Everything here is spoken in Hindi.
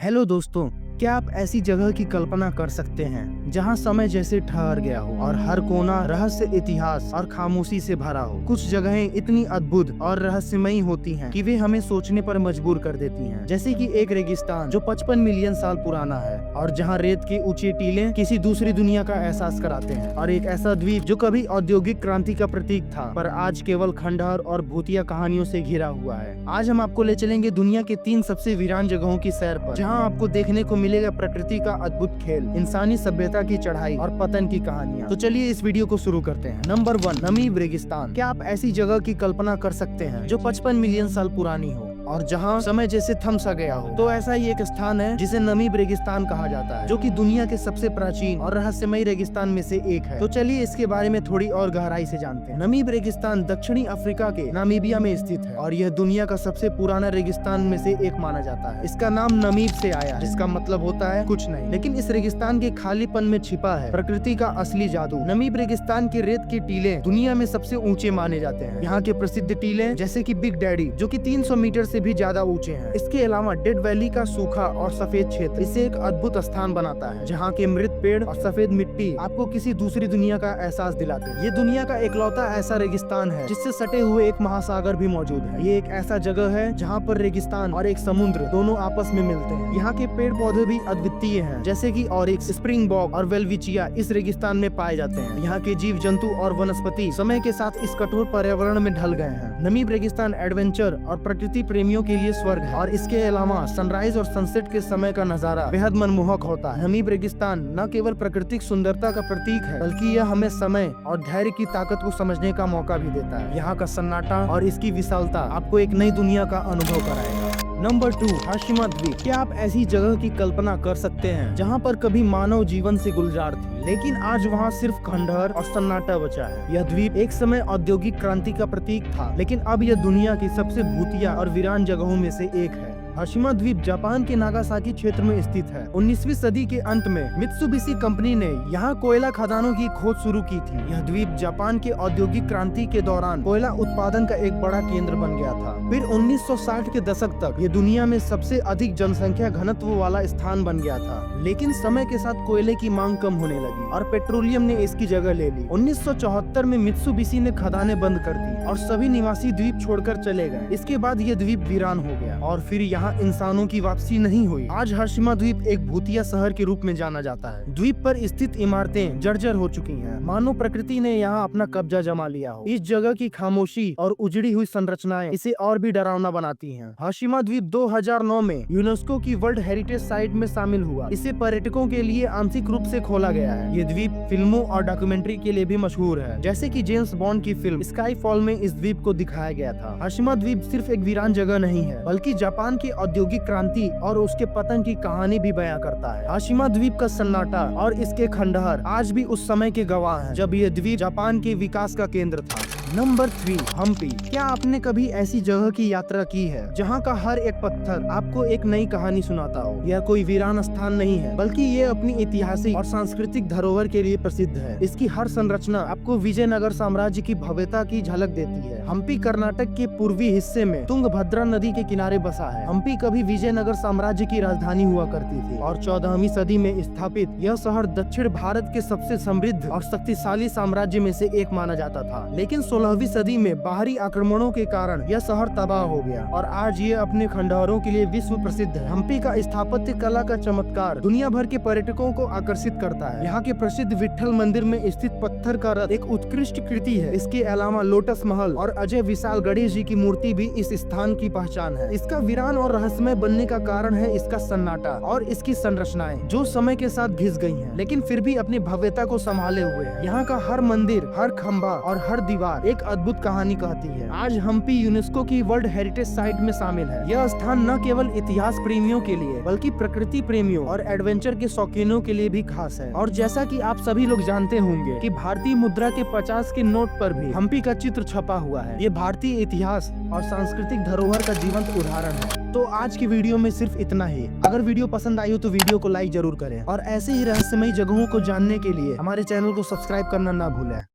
हेलो दोस्तों, क्या आप ऐसी जगह की कल्पना कर सकते हैं जहां समय जैसे ठहर गया हो और हर कोना रहस्य, इतिहास और खामोशी से भरा हो। कुछ जगहें इतनी अद्भुत और रहस्यमयी होती हैं कि वे हमें सोचने पर मजबूर कर देती हैं। जैसे कि एक रेगिस्तान जो 55 मिलियन साल पुराना है और जहां रेत के ऊंचे टीले किसी दूसरी दुनिया का एहसास कराते हैं, और एक ऐसा द्वीप जो कभी औद्योगिक क्रांति का प्रतीक था पर आज केवल खंडहर और भूतिया कहानियों से घिरा हुआ है। आज हम आपको ले चलेंगे दुनिया के 3 सबसे वीरान जगहों की सैर पर, जहाँ आपको देखने को मिलेगा प्रकृति का अद्भुत खेल, इंसानी सभ्यता की चढ़ाई और पतन की कहानियाँ। तो चलिए इस वीडियो को शुरू करते हैं। नंबर 1, नमीब रेगिस्तान। क्या आप ऐसी जगह की कल्पना कर सकते हैं जो 55 मिलियन साल पुरानी हो और जहां समय जैसे थम सा गया हो? तो ऐसा ही एक स्थान है जिसे नमीब रेगिस्तान कहा जाता है, जो कि दुनिया के सबसे प्राचीन और रहस्यमयी रेगिस्तान में से एक है। तो चलिए इसके बारे में थोड़ी और गहराई से जानते हैं। नमीब रेगिस्तान दक्षिणी अफ्रीका के नामीबिया में स्थित है और यह दुनिया का सबसे पुराना रेगिस्तान में से एक माना जाता है। इसका नाम नमीब से आया, जिसका मतलब होता है कुछ नहीं, लेकिन इस रेगिस्तान के खालीपन में छिपा है प्रकृति का असली जादू। नमीब रेगिस्तान के रेत के टीले दुनिया में सबसे ऊंचे माने जाते हैं। यहाँ के प्रसिद्ध टीले जैसे कि बिग डैडी, जो कि 300 मीटर से भी ज्यादा ऊंचे हैं। इसके अलावा डेड वैली का सूखा और सफेद क्षेत्र इसे एक अद्भुत स्थान बनाता है, जहाँ के मृत पेड़ और सफेद मिट्टी आपको किसी दूसरी दुनिया का एहसास दिलाते हैं। ये दुनिया का इकलौता ऐसा रेगिस्तान है जिससे सटे हुए एक महासागर भी मौजूद है। ये एक ऐसा जगह है जहाँ पर रेगिस्तान और एक समुद्र दोनों आपस में मिलते हैं। यहाँ के पेड़ पौधे भी अद्वितीय हैं, जैसे कि ऑरिक्स, स्प्रिंग बॉक और वेलविचिया इस रेगिस्तान में पाए जाते हैं। यहाँ के जीव जंतु और वनस्पति समय के साथ इस कठोर पर्यावरण में ढल गए हैं। नमीब रेगिस्तान एडवेंचर और प्रकृति प्रेमियों के लिए स्वर्ग है, और इसके अलावा सनराइज और सनसेट के समय का नजारा बेहद मनमोहक होता है। नमीब रेगिस्तान न केवल प्राकृतिक सुंदरता का प्रतीक है, बल्कि यह हमें समय और धैर्य की ताकत को समझने का मौका भी देता है। यहाँ का सन्नाटा और इसकी विशालता आपको एक नई दुनिया का अनुभव कराएगा। नंबर 2, हाशिमा द्वीप। क्या आप ऐसी जगह की कल्पना कर सकते हैं जहां पर कभी मानव जीवन से गुलजार थी, लेकिन आज वहां सिर्फ खंडहर और सन्नाटा बचा है? यह द्वीप एक समय औद्योगिक क्रांति का प्रतीक था, लेकिन अब यह दुनिया की सबसे भूतिया और वीरान जगहों में से एक है। हाशिमा द्वीप जापान के नागासाकी क्षेत्र में स्थित है। 19वीं सदी के अंत में मित्सुबिशी कंपनी ने यहाँ कोयला खदानों की खोज शुरू की थी। यह द्वीप जापान के औद्योगिक क्रांति के दौरान कोयला उत्पादन का एक बड़ा केंद्र बन गया था। फिर 1960 के दशक तक ये दुनिया में सबसे अधिक जनसंख्या घनत्व वाला स्थान बन गया था, लेकिन समय के साथ कोयले की मांग कम होने लगी और पेट्रोलियम ने इसकी जगह ले ली। 1974 में मित्सुबिशी ने खदानें बंद कर दी और सभी निवासी द्वीप छोड़कर चले गए। इसके बाद ये द्वीप वीरान हो गया और फिर यहाँ इंसानों की वापसी नहीं हुई। आज हाशिमा द्वीप एक भूतिया शहर के रूप में जाना जाता है। द्वीप पर स्थित इमारतें जर्जर हो चुकी हैं, मानो प्रकृति ने यहाँ अपना कब्जा जमा लिया हो। इस जगह की खामोशी और उजड़ी हुई संरचनाएं इसे और भी डरावना बनाती हैं। हाशिमा द्वीप 2009 में यूनेस्को की वर्ल्ड हेरिटेज साइट में शामिल हुआ। इसे पर्यटकों के लिए आंशिक रूप से खोला गया है। ये द्वीप फिल्मों और डॉक्यूमेंट्री के लिए भी मशहूर है, जैसे कि जेम्स बॉन्ड की फिल्म स्काई फॉल में इस द्वीप को दिखाया गया था। हाशिमा द्वीप सिर्फ एक वीरान जगह नहीं है, बल्कि जापान की औद्योगिक क्रांति और उसके पतन की कहानी भी बयां करता है। हाशिमा द्वीप का सन्नाटा और इसके खंडहर आज भी उस समय के गवाह हैं जब यह द्वीप जापान के विकास का केंद्र था। नंबर 3, हम्पी। क्या आपने कभी ऐसी जगह की यात्रा की है जहाँ का हर एक पत्थर आपको एक नई कहानी सुनाता हो? यह कोई वीरान स्थान नहीं है, बल्कि ये अपनी ऐतिहासिक और सांस्कृतिक धरोहर के लिए प्रसिद्ध है। इसकी हर संरचना आपको विजयनगर साम्राज्य की भव्यता की झलक देती है। हम्पी कर्नाटक के पूर्वी हिस्से में तुंगभद्रा नदी के किनारे बसा है। हम्पी कभी विजयनगर साम्राज्य की राजधानी हुआ करती थी और 14वीं सदी में स्थापित यह शहर दक्षिण भारत के सबसे समृद्ध और शक्तिशाली साम्राज्य में से एक माना जाता था। लेकिन 16वीं सदी में बाहरी आक्रमणों के कारण यह शहर तबाह हो गया और आज ये अपने खंडहरों के लिए विश्व प्रसिद्ध है। हम्पी का स्थापत्य कला का चमत्कार दुनिया भर के पर्यटकों को आकर्षित करता है। यहाँ के प्रसिद्ध विट्ठल मंदिर में स्थित पत्थर का रथ एक उत्कृष्ट कृति है। इसके अलावा लोटस महल और अजय विशाल गणेश जी की मूर्ति भी इस स्थान की पहचान है। इसका वीरान और रहस्यमय बनने का कारण है इसका सन्नाटा और इसकी संरचनाएं, जो समय के साथ घिस गई हैं, लेकिन फिर भी अपनी भव्यता को संभाले हुए हैं। यहाँ का हर मंदिर, हर खंभा और हर दीवार एक अद्भुत कहानी कहती है। आज हम्पी यूनेस्को की वर्ल्ड हेरिटेज साइट में शामिल है। यह स्थान न केवल इतिहास प्रेमियों के लिए, बल्कि प्रकृति प्रेमियों और एडवेंचर के शौकीनों के लिए भी खास है। और जैसा कि आप सभी लोग जानते होंगे कि भारतीय मुद्रा के 50 के नोट पर भी हम्पी का चित्र छपा हुआ है। ये भारतीय इतिहास और सांस्कृतिक धरोहर का जीवंत उदाहरण है। तो आज की वीडियो में सिर्फ इतना ही। अगर वीडियो पसंद आई हो तो वीडियो को लाइक जरूर करें और ऐसे ही रहस्यमयी जगहों को जानने के लिए हमारे चैनल को सब्सक्राइब करना ना भूलें।